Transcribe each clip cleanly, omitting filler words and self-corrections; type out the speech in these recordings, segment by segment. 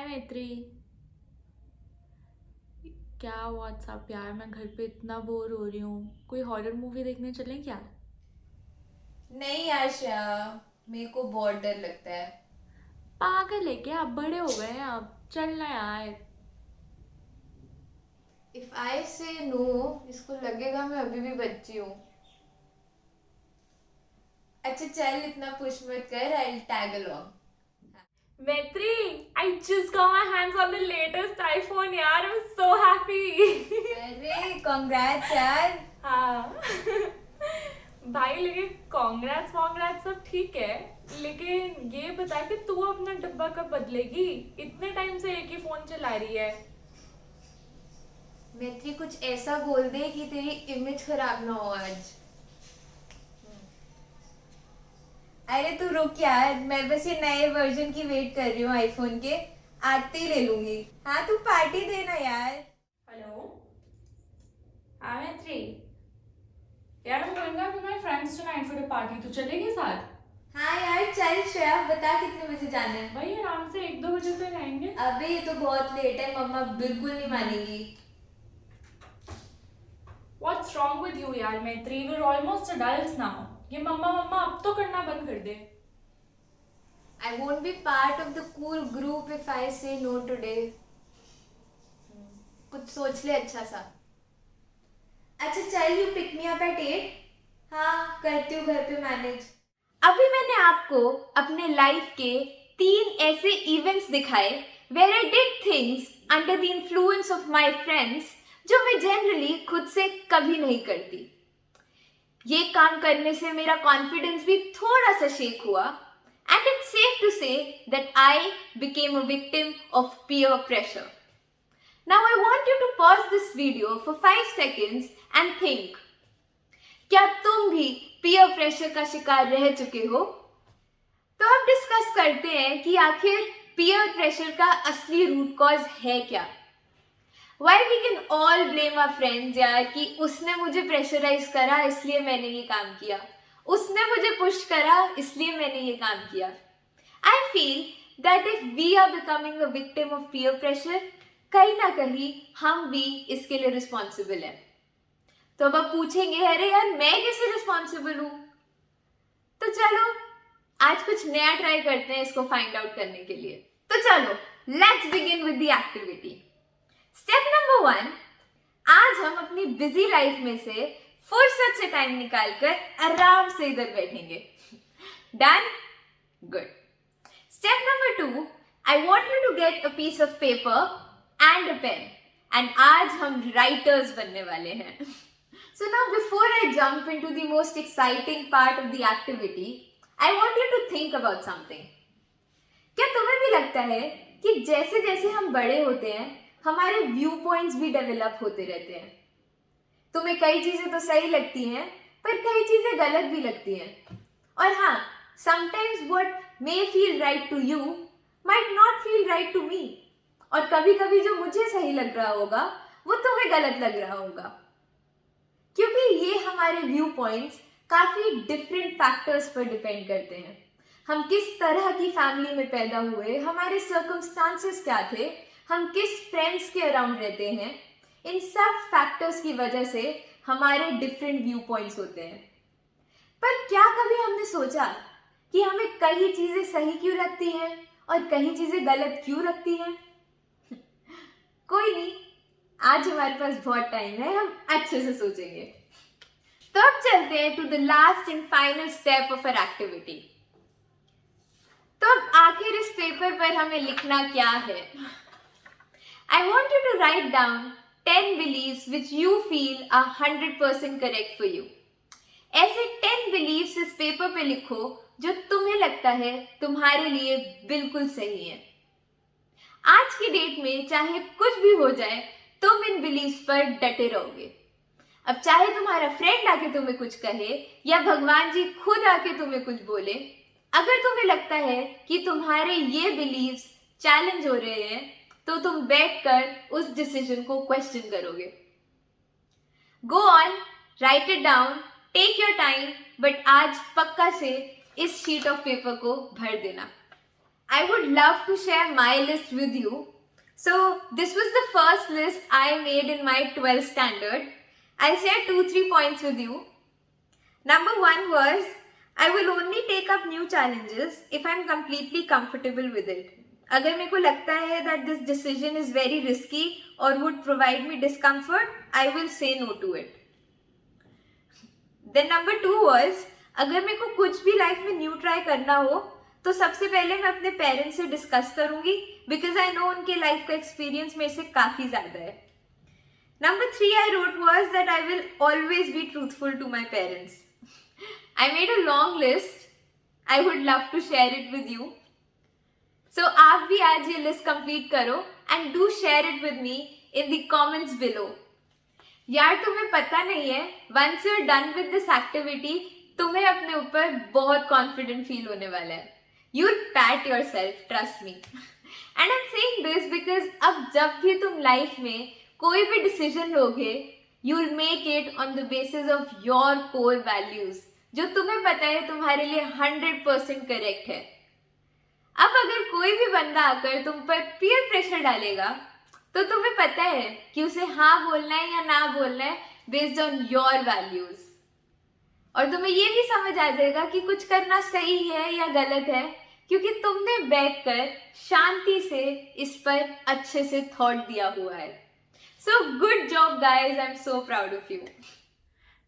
मैत्री। क्या व्हाट्सअप यार, मैं घर पे इतना बोर हो रही हूँ। कोई हॉरर मूवी देखने चलें क्या? नहीं यार श्रेया, मेरे को बहुत डर लगता है। पागल है क्या? आप बड़े हो गए हैं, अब चलना यार। इफ आई से नो, इसको लगेगा मैं अभी भी बच्ची हूँ। अच्छा चल, इतना पुश मत कर, आई टैग अलोंग। मैत्री, I just got my hands on the latest iPhone यार, I'm so happy। अरे कॉन्ग्रेट्स यार। हाँ। भाई लेकिन कांग्रेट्स वांग्रेट्स सब ठीक है, लेकिन ये बता कि तू अपना डब्बा कब बदलेगी? इतने टाइम से एक ही फोन चला रही है। मैत्री कुछ ऐसा बोल दे कि तेरी इमेज खराब ना हो आज। अरे तू रुक यार, मैं बस ये नए वर्जन की वेट कर रही हूँ आईफोन के। आते ही ले लूंगी। हाँ तू पार्टी देना यार। हेलो। हाँ मैत्री, यार I'm going out with my friends tonight for a party, तू चलेगी साथ? हाँ यार चल श्रेया, बता कितने बजे जाना है। भाई आराम से 1-2 बजे तक आएंगे। अबे ये तो बहुत लेट है, मम्मा बिल्कुल नहीं मानेगी। What's wrong with you यार मैत्री, we're almost adults now। ये मम्मा मम्मा अब तो करना बंद कर दे। I won't be part of the cool group if I say no today. कुछ सोच ले अच्छा सा। अच्छा चल, you pick me up at 8। हाँ करती हूँ घर पे मैनेज। अभी मैंने आपको अपने लाइफ के 3 ऐसे इवेंट्स दिखाए where I did things under the influence of my friends, जो मैं जनरली खुद से कभी नहीं करती। ये काम करने से मेरा कॉन्फिडेंस भी थोड़ा सा शेक हुआ, and it's safe to say that I became a victim of peer pressure. Now I want you to pause this video for 5 seconds and think. क्या तुम भी पीयर प्रेशर का शिकार रह चुके हो? तो अब डिस्कस करते हैं कि आखिर पीयर प्रेशर का असली रूट कॉज है क्या। Why we can all blame our friends यार, कि उसने मुझे प्रेशराइज करा इसलिए मैंने ये काम किया, उसने मुझे पुश करा इसलिए मैंने ये काम किया। I feel that if we are becoming a victim of peer pressure, कहीं ना कहीं हम भी इसके लिए रिस्पॉन्सिबल हैं। तो अब आप पूछेंगे अरे यार मैं कैसे रिस्पॉन्सिबल हूं? तो चलो आज कुछ नया ट्राई करते हैं इसको फाइंड आउट करने के लिए। तो चलो let's begin with the activity. Step number 1, आज हम अपनी बिजी लाइफ में से फुर्सत से टाइम निकालकर आराम से इधर बैठेंगे। Done? Good. Step number 2, I want you to get a piece of paper and a pen, and आज हम writers बनने वाले हैं। So now before I jump into the most exciting part of the activity, I want you to think about something. क्या तुम्हें भी लगता है कि जैसे जैसे हम बड़े होते हैं हमारे व्यू पॉइंट्स भी डेवलप होते रहते हैं? तुम्हें कई चीजें तो सही लगती हैं पर कई चीजें गलत भी लगती हैं। और हाँ, sometimes what may feel right to you might not feel right to me. और कभी कभी जो मुझे सही लग रहा होगा वो तुम्हें गलत लग रहा होगा, क्योंकि ये हमारे व्यू पॉइंट्स काफी डिफरेंट फैक्टर्स पर डिपेंड करते हैं। हम किस तरह की फैमिली में पैदा हुए, हमारे सर्कमस्टांसेस क्या थे, हम किस फ्रेंड्स के अराउंड रहते हैं, इन सब फैक्टर्स की वजह से हमारे डिफरेंट व्यू पॉइंट्स होते हैं। पर क्या कभी हमने सोचा कि हमें कई चीजें सही क्यों लगती हैं और कई चीजें गलत क्यों लगती हैं? कोई नहीं, आज हमारे पास बहुत टाइम है, हम अच्छे से सोचेंगे। तो अब चलते हैं to the last and final step of our activity. तो अब आखिर इस पेपर पर हमें लिखना क्या है? I want you to write down 10 beliefs which you feel are 100% correct for you. ऐसे 10 बिलीव्स इस पेपर पे लिखो जो तुम्हें लगता है तुम्हारे लिए बिल्कुल सही है। आज की डेट में चाहे कुछ भी हो जाए तुम इन बिलीव्स पर डटे रहोगे। अब चाहे तुम्हारा फ्रेंड आके तुम्हें कुछ कहे या भगवान जी खुद आके तुम्हें कुछ बोले, अगर तुम्हें लगता है कि तुम्हारे ये बिलीव्स चैलेंज हो रहे हैं तो तुम बैठकर उस डिसीजन को क्वेश्चन करोगे। Go on, write it down, take your time, but आज पक्का से इस शीट ऑफ पेपर को भर देना। I would love to share my list with you. So, this was the first list I made in my 12th standard. I'll share 2-3 points with you. Number 1 was, I will only take up new challenges if I'm completely comfortable with it. अगर मेरे को लगता है that this decision is very risky or would provide me discomfort, I will say no to it. Then number 2 was, अगर मेरे को कुछ भी लाइफ में न्यू ट्राई करना हो तो सबसे पहले मैं अपने पेरेंट्स से डिस्कस करूंगी, बिकॉज आई नो उनके लाइफ का एक्सपीरियंस मेरे से काफ़ी ज़्यादा है. Number 3 I wrote was that I will always be truthful to my parents. I made a long list. I would love to share it with you. So आप भी आज ये लिस्ट कंप्लीट करो and do share it with me in the comments below. यार तुम्हें पता नहीं है, once you're done with this activity, तुम्हें अपने ऊपर बहुत कॉन्फिडेंट फील होने वाला है. You'll pat yourself, trust me. And I'm saying this because अब जब भी तुम लाइफ में कोई भी डिसीजन लोगे, you'll make it on the basis of your core values, जो तुम्हें पता है तुम्हारे लिए 100% करेक्ट है. अब अगर कोई भी बंदा आकर तुम पर पीयर प्रेशर डालेगा तो तुम्हें पता है कि उसे हाँ बोलना है या ना बोलना है बेस्ड ऑन योर वैल्यूज, और तुम्हें ये भी समझ आ जाएगा कि कुछ करना सही है या गलत है क्योंकि तुमने बैठकर शांति से इस पर अच्छे से थॉट दिया हुआ है. So good job guys, I am so proud of you.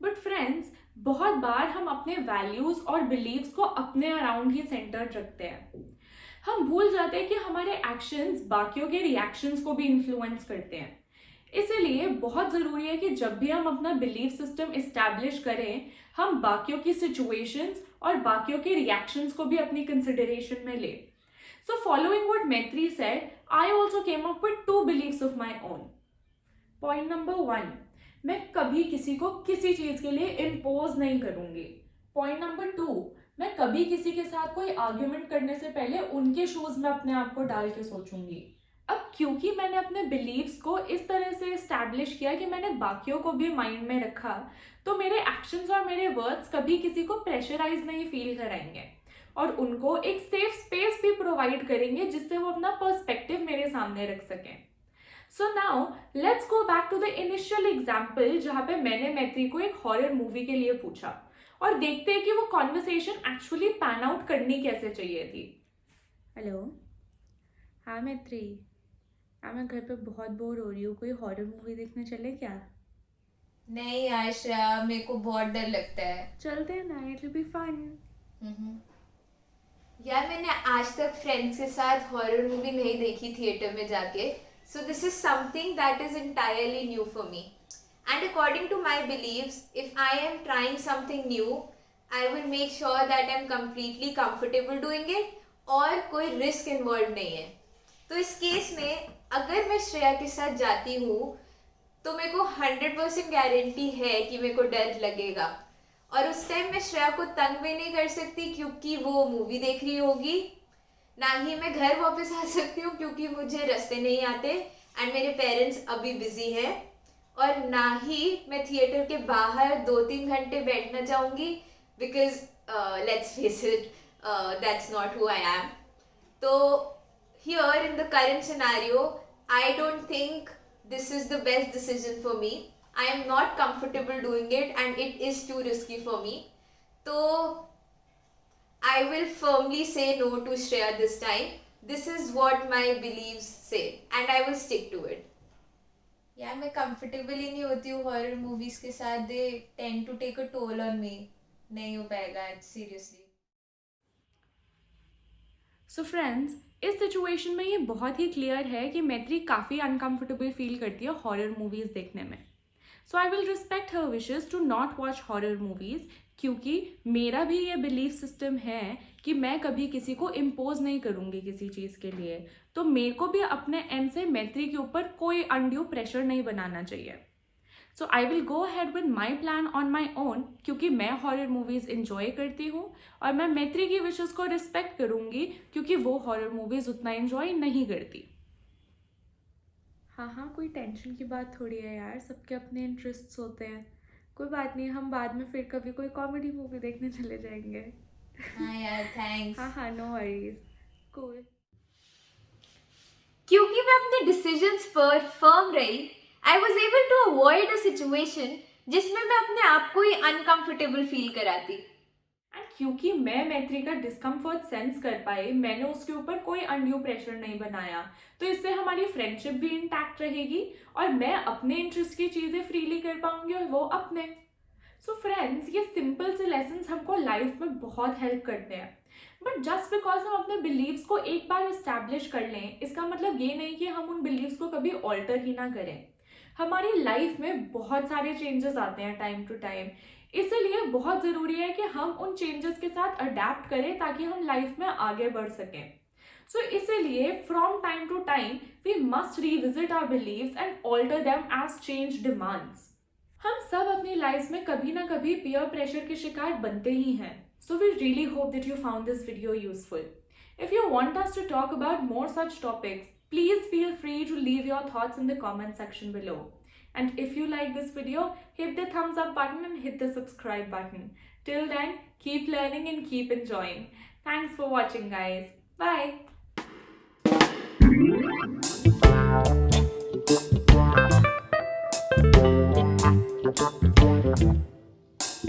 But friends, बहुत बार हम अपने वैल्यूज और बिलीव्स को अपने अराउंड ही सेंटर्ड रखते हैं. हम भूल जाते हैं कि हमारे एक्शंस बाकियों के रिएक्शंस को भी इन्फ्लुएंस करते हैं. इसीलिए बहुत ज़रूरी है कि जब भी हम अपना बिलीफ सिस्टम इस्टेब्लिश करें, हम बाकियों की सिचुएशंस और बाकियों के रिएक्शंस को भी अपनी कंसिडरेशन में लें. So following what Maitri said, I also came up with 2 beliefs of my own. Point number 1, मैं कभी किसी को किसी चीज़ के लिए इम्पोज नहीं करूँगी. पॉइंट नंबर 2, मैं कभी किसी के साथ कोई आर्ग्यूमेंट करने से पहले उनके शूज में अपने आप को डाल के सोचूंगी. अब क्योंकि मैंने अपने बिलीव्स को इस तरह से इस्टेब्लिश किया कि मैंने बाकियों को भी माइंड में रखा, तो मेरे एक्शंस और मेरे वर्ड्स कभी किसी को प्रेशराइज नहीं फील कराएंगे और उनको एक सेफ स्पेस भी प्रोवाइड करेंगे जिससे वो अपना पर्सपेक्टिव मेरे सामने रख सकें. So now let's go back to the initial example जहाँ पे मैंने मैत्री को एक हॉरर मूवी के लिए पूछा और देखते हैं कि वो कॉन्वर्सेशन एक्चुअली पैन आउट करनी कैसे चाहिए थी. हेलो, हाँ मैत्री, मैं घर पे बहुत बोर हो रही हूँ, कोई हॉरर मूवी देखने चले क्या? नहीं यार श्रेया, मेरे को बहुत डर लगता है. चलते हैं ना, इट विल बी फन. यार मैंने आज तक फ्रेंड्स के साथ हॉरर मूवी नहीं देखी थिएटर में जाके, so this is something that is entirely new for me. And according to my beliefs, if I am trying something new, I will make sure that I'm completely comfortable doing it और कोई risk involved नहीं है. तो इस case में अगर मैं श्रेया के साथ जाती हूँ तो मेरे को 100% गारंटी है कि मेरे को डर लगेगा, और उस टाइम मैं श्रेया को तंग भी नहीं कर सकती क्योंकि वो मूवी देख रही होगी, ना ही मैं घर वापस आ सकती हूँ क्योंकि मुझे रास्ते नहीं आते एंड मेरे पेरेंट्स अभी बिजी हैं, और ना ही मैं थिएटर के बाहर 2-3 घंटे बैठना चाहूँगी because let's face it, that's not who I am. तो here in the current scenario I don't think this is the best decision for me. I am not comfortable doing it and it is too risky for me. तो I will firmly say no to Shreya this time. This is what my beliefs say and I will stick to it. यार मैं comfortable ही नहीं होती हूँ horror movies के साथ. They tend to take a toll on me. नहीं हो पाएगा सीरियसली. सो फ्रेंड्स, इस सिचुएशन में ये बहुत ही क्लियर है कि मैत्री काफ़ी अनकंफर्टेबल फील करती है हॉरर मूवीज़ देखने में. So I will respect her wishes to not watch horror movies, क्योंकि मेरा भी ये बिलीफ सिस्टम है कि मैं कभी किसी को इम्पोज नहीं करूँगी किसी चीज़ के लिए. तो मेरे को भी अपने एंड से मैत्री के ऊपर कोई अनड्यू प्रेशर नहीं बनाना चाहिए. So I will go ahead with my plan on my own, क्योंकि मैं हॉरर मूवीज़ इन्जॉय करती हूँ और मैं मैत्री की विशेस को रिस्पेक्ट करूँगी क्योंकि वो हॉरर मूवीज़ उतना इन्जॉय नहीं करती. हाँ, कोई टेंशन की बात थोड़ी है यार, सबके अपने इंटरेस्ट्स होते हैं. कोई बात नहीं, हम बाद में फिर कभी कोई कॉमेडी मूवी देखने चले जाएंगे. हाँ यार, थैंक्स. हाँ, नो वरीज, cool. क्योंकि मैं अपने डिसीजंस पर फर्म रही, I was able to avoid a situation जिसमें मैं अपने आप को ही अनकंफर्टेबल फील कराती। एंड क्योंकि मैं मैत्री का डिस्कम्फर्ट सेंस कर पाई, मैंने उसके ऊपर कोई अनड्यू प्रेशर नहीं बनाया, तो इससे हमारी फ्रेंडशिप भी इंटैक्ट रहेगी और मैं अपने इंटरेस्ट की चीज़ें फ्रीली कर पाऊंगी और वो अपने। सो फ्रेंड्स, ये सिंपल से लेसन्स हमको लाइफ में बहुत हेल्प करते हैं, बट जस्ट बिकॉज हम अपने बिलीव्स को एक बार इस्टेब्लिश कर लें, इसका मतलब ये नहीं कि हम उन बिलीव्स को कभी ऑल्टर ही ना करें। हमारी लाइफ में बहुत सारे चेंजेस आते हैं टाइम टू टाइम, इसलिए बहुत ज़रूरी है कि हम उन चेंजेस के साथ अडेप्ट करें ताकि हम लाइफ में आगे बढ़ सकें। सो इसीलिए from time to time we must revisit our beliefs and alter them as change demands. हम सब अपनी लाइफ में कभी ना कभी पीयर प्रेशर के शिकार बनते ही हैं। So we really hope that you found this video useful. If you want us to talk about more such topics, please feel free to leave your thoughts in the comment section below. And if you like this video, hit the thumbs up button and hit the subscribe button. Till then, keep learning and keep enjoying. Thanks for watching, guys. Bye.